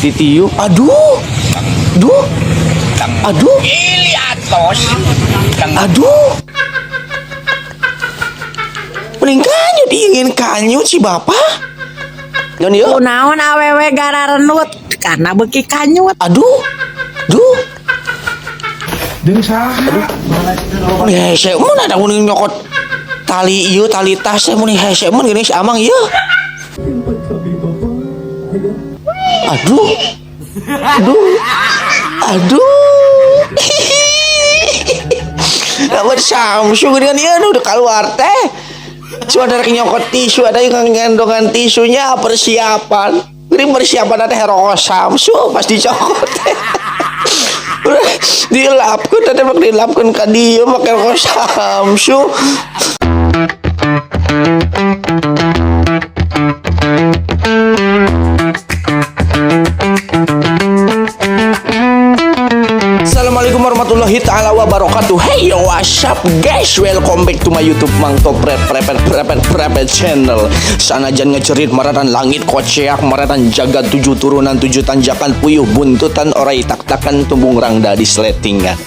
ditiup. Aduh. Duh. Aduh. Aduh. Mending kanyut, ingin kanyut si bapak. Non yuk. Kunaon awewe gara renut karena beki kanyut. Aduh. Duh. Jeung saha? Hese mun ada mun nyokot tali ieu tali tas mun hese mun geuning si Amang ieu. Aduh. Aduh. Aduh. Lawan Samsu geuningan ieu nu udah keluar teh. Cuma ada nyokot tisu, ada yang ngendongan tisunya persiapan. Geuning persiapan ada hero Samsu pas dicokot teh. Dilapkeun tadi mak dilapkeun ka dieu make hero Samsu. Assalamualaikum warahmatullahi ta'ala wabarakatuh. Hey yo, what's up guys, welcome back to my YouTube Mang Topret Prepet channel. Sanajan ngecerit maratan langit koceak, maratan jaga 7 turunan 7 tanjakan puyuh buntutan orai tak-takan tumbung rangda di sletingan.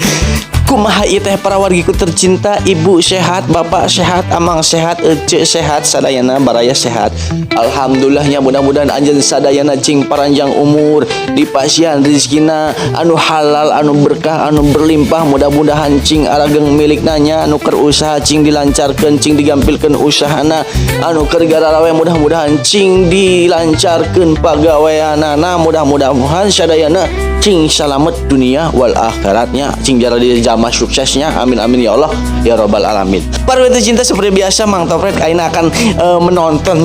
Kumaha ieu teh para wargiku tercinta, ibu sehat, bapak sehat, amang sehat, ece sehat, sadayana baraya sehat. Alhamdulillahnya mudah-mudahan anjeun sadayana cing paranjang umur, dipasihan rezekina anu halal, anu berkah, anu berlimpah. Mudah-mudahan cing arageng milik nanya anu keur usaha cing dilancarkeun, cing digampilkeun usahana, anu keur gararawe mudah-mudahan cing dilancarkeun pagaweanana. Mudah-mudahan sadayana cing salamet dunia wal akhiratnya, cing jara di jamaah suksesnya, amin amin ya Allah ya robbal alamin. Para wanita cinta, seperti biasa Mang Topret aina akan menonton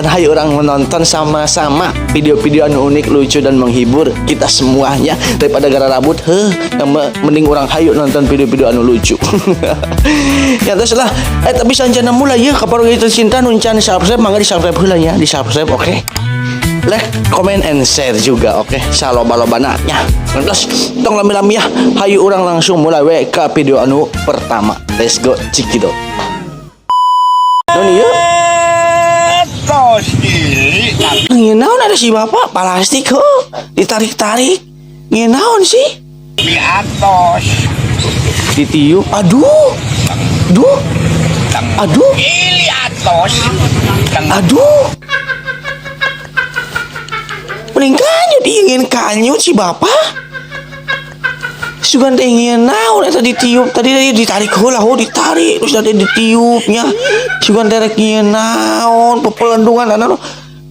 hayu orang menonton sama-sama video-video anu unik, lucu dan menghibur kita semuanya. Daripada gara rambut mending orang hayu nonton video-video anu lucu. Ya terus lah tapi sanjana mulai ya ka para wanita cinta nuncan subscribe, mangga di subscribe heula ya, di subscribe oke. Like, comment, and share juga, oke? Saloba-lobana nya. Terus, tong lami-lami ya. Hayu orang langsung mulai ke video anu pertama. Let's go, cikido. Noni ya? Nginaon ada si bapak plastik ditarik-tarik. Nginaon sih? Di atas. Ditiup. Aduh. Duh. Aduh. Di atas. Aduh. Mending kanyut, ingin kanyut si bapak. Sugan teh ingin naon eta ditiup, tadi ditarik heula, ditarik terus tadi ditiupnya. Sugan teh rek ingin naon pepelendungan anu.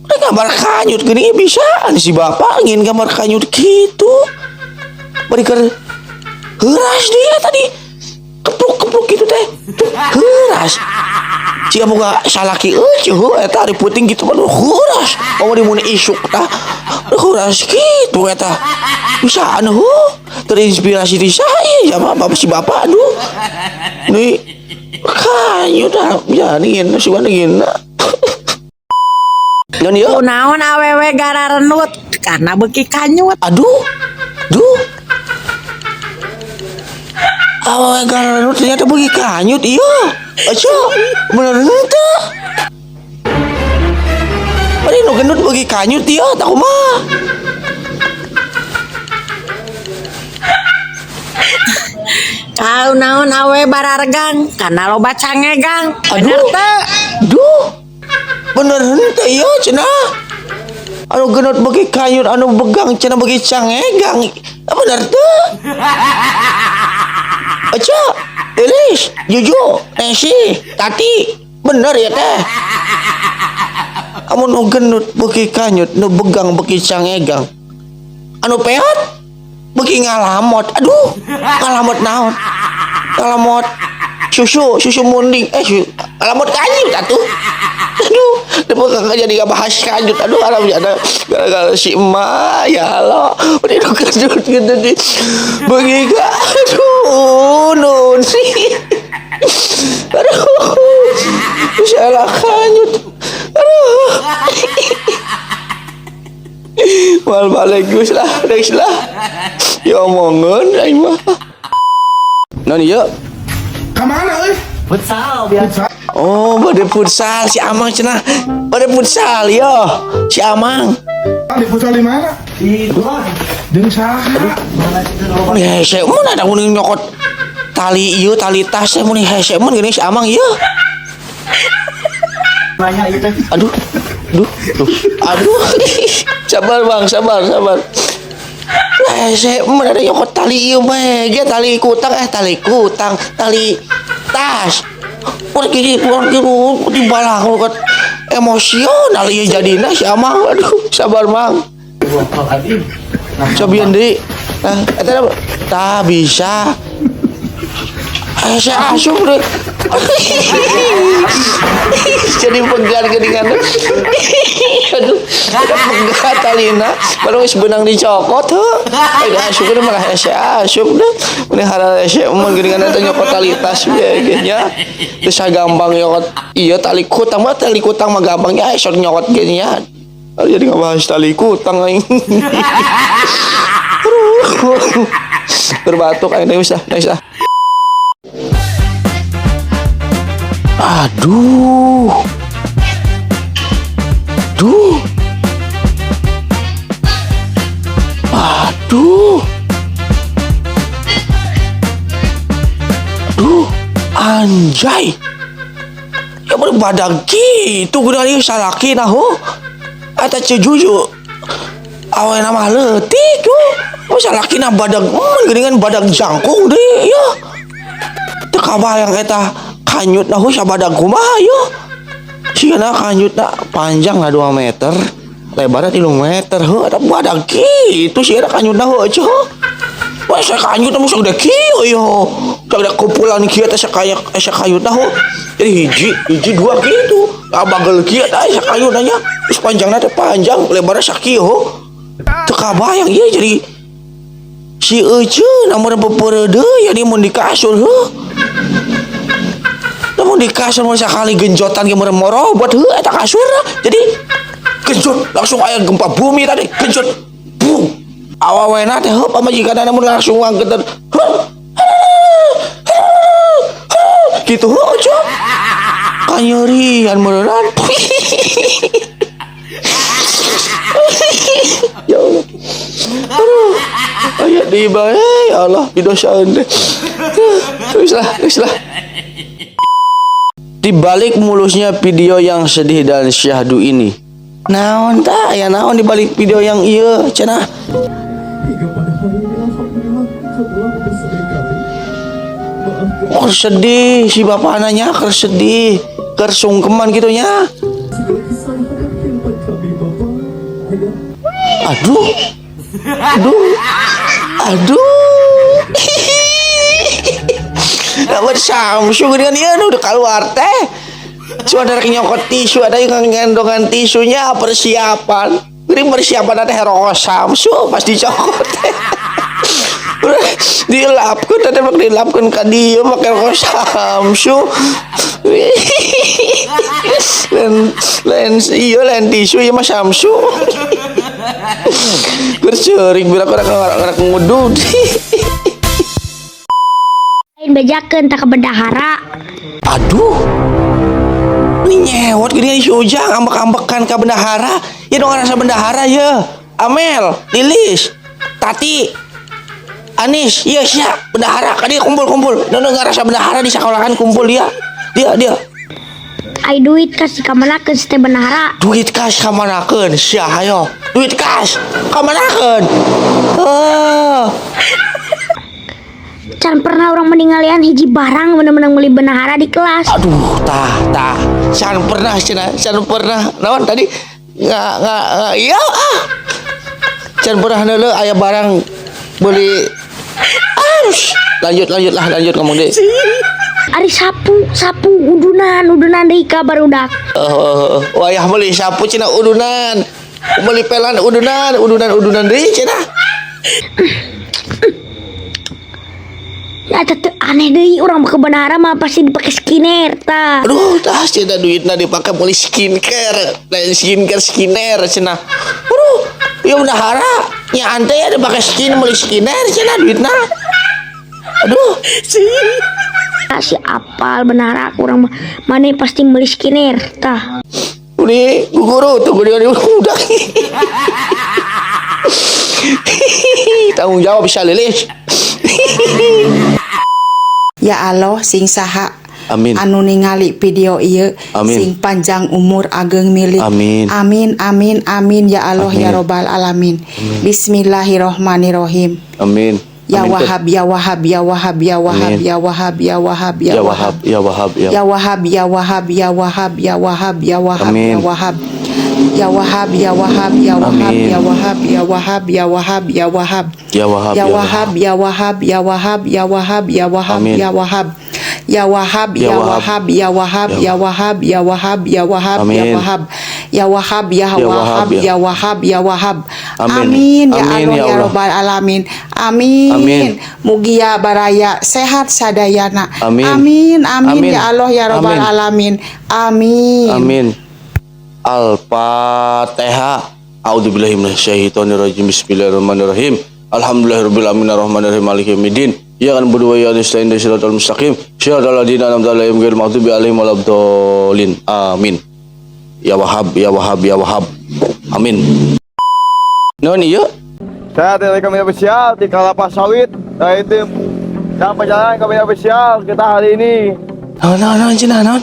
Udah gambar kanyut geuning bisa si bapak ingin gambar kanyut gitu. Bari keur heuras dia tadi. Kepluk gitu teh. Heuras. Jika boga salaki eueuh eta ari puting gitu mah heuras. Mau di mun isuk tah. Heuras kitu eta. Bisa anu terinspirasi di saya ya bapak si bapak aduh. Ini kayu dah jadiin si waningin. Dan ya Kunaon awewe gara renut karena beki kanyut. aduh. Duh. Awewe gara renut ternyata beki kanyut iya. Aja bener teh. Ari nu gendut beki kanyut ieu tah kumaha? Kau naon awewe barargang karena loba cangegang. Bener teh? Duh. Bener henteu ieu cenah. Anu gendut beki kanyut, anu begang cenah beki cangegang. Bener teh? Aja, Elis, Juju, Nesi, Tati, bener ya teh. Kamu nu gendut beki kanyut, nu begang beki cangegang. Anu peot beki ngalamot. Aduh, ngalamot naon? Ngalamot susu munding. Ngalamot kanyut atuh. Aduh, depo kagak jadi bahas kanyut. Aduh, alam ada gara-gara si emak ya Allah. Udah nu gendut gitu di beki aduh, nun sih. Aduh, salah kanyut. Aduh. Mal balik gus lah. Ya omongan aing mah. Noni ya? Ka mana euy? Futsal biasa. Oh, bade futsal si Amang cenah. Bade futsal ya. Si Amang. Di futsal di mana? Jeung saha? Mun hese mun ada mun nyokot tali ieu tali tas mun hese mun geuning si Amang ieu. Aduh. Aduh. Sabar Bang, sabar. Hese mun ada nyokot tali ieu mah ge tali kutang tali tas. Pergi di balang kat emosional ieu jadina si Amang. Aduh, sabar Mang. Cobian deui. Nah, eta tah bisa. Saya asup deh. Jadi pegang geningan. Aduh, pegang talina. Baru geus beunang dicokot heuh. Ada asup deh malah saya asup deh. Mun hara saya mun geningan teh nyokot tali tas ge nya. Teu sagampang nyokot ieu tali kutang mah gampang ya sok nyokot ge nya. Jadi ngabahas tali kutang aing. Berbatuk aing geus ah. Aduh. Anjay. Ya berbadag gitu guna ieu salaki nah ho. Eta cejuju. Awena mah leutik yo. Salaki na badag geuningan badag jangkung deui ya. Teu kabayang eta kanyut nah sabadag kumaha yo. Sieuna kanyutna panjang lah 2 meter, lebarnya 3 meter heuh eta badag kitu sieuna kanyutna heuh atuh. Wah sakanyut mah sok da kieu yo. Sok da kumpulan kieu teh sakayutna heuh. Jadi hiji 2 kitu. Abagel kieu teh sakayutna nya. Geus panjangna teh panjang, lebarnya sakieu heuh. Teu kabayang ieu jadi si euceun namun bepeureuh deui ya mun di kasur heuh. Namun di kasur mun sakali genjotan ge meureun morobot heuh eta kasurna. Jadi genjot langsung aya gempa bumi tadi genjot. Bung. Awawena teh heuh pamajikanna mun langsung ngangeuteun. Gitu heuh aja. Kanyerian meureunan. Ya Allah. Aya di bae ya Allah didosaeun deh. Geus lah. Di balik mulusnya video yang sedih dan syahdu ini, naon tah aya naon di balik video yang ieu cenah? Oh sedih si bapak nanya keur sedih, keur sungkeman gitu nya. Aduh. Lawan Samsu geuningan ieu udah keluar teh. Sudah nyokot tisu ada yang ngendongan tisunya persiapan. Geuning persiapan teh hero Samsu pas dicokot teh. Dilapkeun teh mak dilapkeun ka dieu make hero Samsu. Lain tisu ieu mah Samsu. Berceuring bila orang ngudud. Bejakeun tak ke bendahara. Aduh. Ini nyewot gini si Ujang ambek-ambekan ke bendahara. Ya dong rasa bendahara ya. Amel, Lilis, Tati, Anis, iya siap bendahara. Kadi kumpul. Nono ngarasa bendahara di sekolahan kumpul dia. Ai duit kas kamanakeun teh bendahara. Duit kas kamanakeun? Sia hayo. Duit kas kamanakeun? Can pernah orang meningalian hiji barang menang-menang beli bendahara di kelas. Aduh, tah. Can pernah. Naon tadi? Nggak, iya ah. Can pernah neuleuh aya barang beli. Lanjut ngomong deh. Ari sapu udunan deui ka barudak. Wayah beli sapu cenah udunan. Beli pelan udunan deui cenah. Ya teh aneh deui urang ke bendahara mah pasti dipake skincare tah. Aduh, tah cenah duitna dipake beli skincare. Lain skincare cenah. Aduh, ieu bendahara nya ante ya dipake beli skincare cenah duitna. Aduh, Si apal bendahara urang mah pasti beli skincare tah. Ini guru tuh udah tanggung jawab bisa lilis. Ya Allah sing saha Amin. anu ningali video ieu Amin. sing panjang umur ageng milik. Amin. Amin amin amin ya Allah Amin. ya robbal alamin. Bismillahirrohmanirrohim. Amin. Ya Amin. Wahab ya Wahab ya Wahab ya Wahab Amin. ya Wahab ya Wahab ya Ya Wahab Wahab, ya Wahab, ya. ya Wahab ya Wahab ya Wahab ya Wahab ya Wahab Amin. ya Wahab ya Wahab ya Wahab ya Wahab Amin. ya Wahab ya Wahab ya Wahab ya Wahab Ya Wahab, ya Wahab ya Wahab ya Wahab ya Wahab ya Wahab Amin. ya Wahab ya Wahab Ya ya Wahab. Wahab ya Wahab ya Wahab ya Wahab ya Wahab Amin. ya Wahab ya Wahab ya Ya Wahab Wahab, ya Wahab ya Wahab Amin. amin ya Amin, Allah ya ya Allah. Rabbal alamin amin Amin. mugi ya baraya sehat sadayana Amin. amin amin Amin. ya Allah ya Rabbal Amin. alamin amin Amin. Al-Fatihah. A'udzubillahi minasyaitonirrajim. Bismillahirrahmanirrahim. Alhamdulillahirabbil alamin arrahmanirrahim maliki yaumiddin. Iyyaka na'budu wa iyyaka nasta'in ihdinas siratal mustaqim. Shiratal ladzina an'amta 'alaihim ghairil maghdubi 'alaihim waladdallin. Amin. Ya Wahab, ya Wahab, ya Wahab. Amin. Non ieu? Saya dari kami official di Kelapa Sawit. Saya tim yang perjalanan kami official kita hari ini. Non cenah non.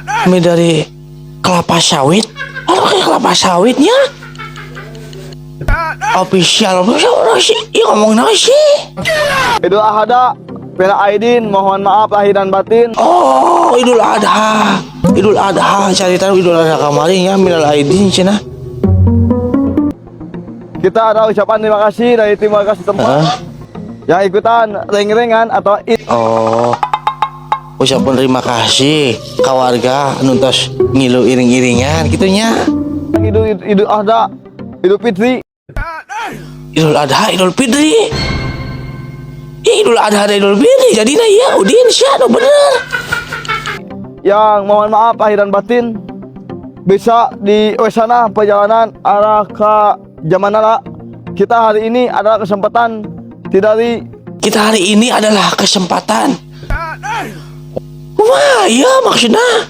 Kami dari Kelapa Sawit. Aduh kayak Kelapa Sawitnya. Official sih. Iya ngomong naon sih? Idul Adha, Bela Aidin, mohon maaf lahir dan batin. Oh, Idul Adha. Idul Adha, cerita Idul Adha kemarin ya, minal aidin cenah. Kita ada ucapan terima kasih dari tim warga setempat Hah? yang ikutan ring-ringan atau Oh. Ucapan terima kasih ke warga nuntos ngilu iring-iringan gitunya. Idul Adha, Idul Fitri. Idul Adha, Idul Fitri. Idul Adha dan Idul Fitri jadinya ya Udin sih anu bener. Yang mohon maaf lahir dan batin bisa di sana perjalanan arah ke Jamanala. Kita hari ini adalah kesempatan dari Kita hari ini adalah kesempatan. Wah, iya maksudnya.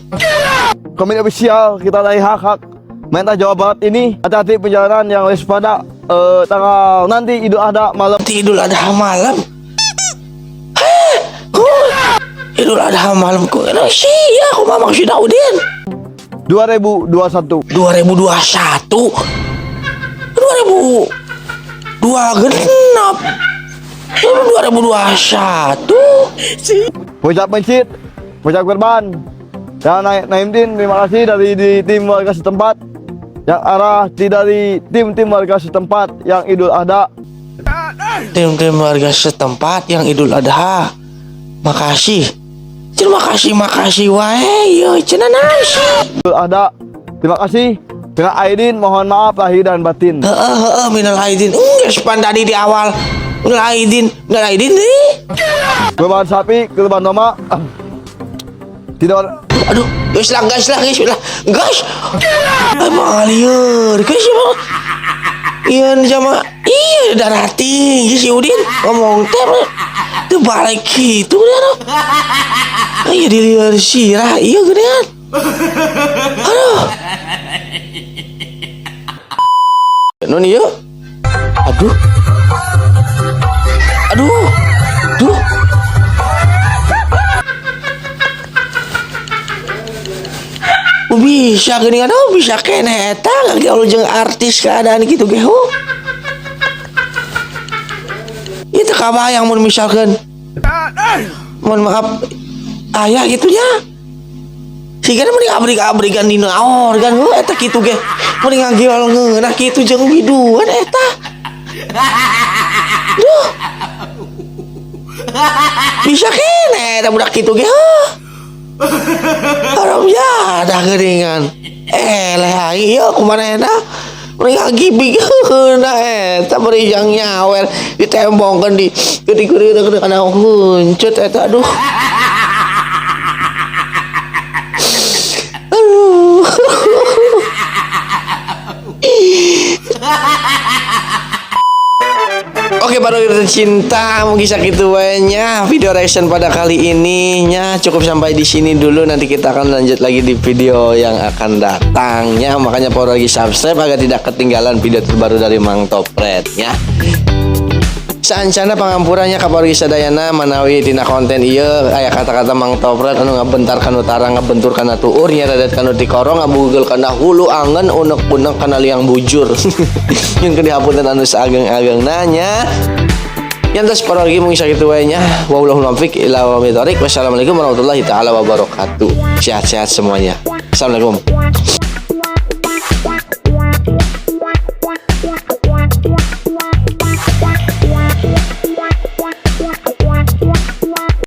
komite official kita dari hak Mentah Jawa Barat ini hati-hati perjalanan yang pada tanggal nanti Idul Adha malam. Nanti Idul Adha malam. Idul Adha malam kok ada sih ya aku mah maksudnya Udin 2021. 2021 genap 2021 Pojak mencit, pojak korban. Dan Naimdin terima kasih dari di tim warga setempat yang arah dari tim warga setempat yang Idul Adha. tim warga setempat yang Idul Adha. Makasih. Terima kasih wae yo cenah naon sih. Idul Adha. Terima kasih. Dengan Aidin mohon maaf lahir dan batin. Heeh minal aidin. Geus pan tadi di awal. Minal aidin nih. Korban sapi, korban domba. Tidak. Aduh, gas lah. Gas. Emang lieur, gas emang. Ieu sama iya darah tinggi si Udin ngomong teh teu balik kitu dah. Aya di lieur sirah ieu geuningan. Aduh. Non ieu. Aduh. Bisa geuningan bisa keneh eta gaul jeung artis keadaan gitu ge ho. Ieu teu kabayang mun misalkeun. Mohon maaf aya gitu nya. Sigana mending abri-abrigan dina organ eta kitu ge. Mending ngagiol ngeunah kitu jeung biduan eta. Duh. Bisa keneh eta budak kitu ge ho. Orang jadah geuningan. Leh ieu kumanehna mending ngagibig heuna eta beri jang nyawer ditembongkeun di geuning-geuning kana huncut eta aduh. Oke baru cinta mungkin sakitu wae nya video reaction pada kali ini nya cukup sampai di sini dulu, nanti kita akan lanjut lagi di video yang akan datangnya, makanya power lagi subscribe agar tidak ketinggalan video terbaru dari Mang Topret ya. Saancana pangampurannya kapargi sadayana manawi tina konten ieu aya kata-kata Mang Topret anu ngabentar kana utara ngabentur kana tuur nya radat kana ti korong ngabugel kana hulu angen unek-unek kana liang bujur. Yang kedihapunten anu saageng-ageng nanya. Yantos paragi mung sakitu wae nya. Wallahul muwaffiq ila aqwamit thoriq. Wassalamualaikum warahmatullahi taala wabarakatuh. Sehat-sehat semuanya. Assalamualaikum.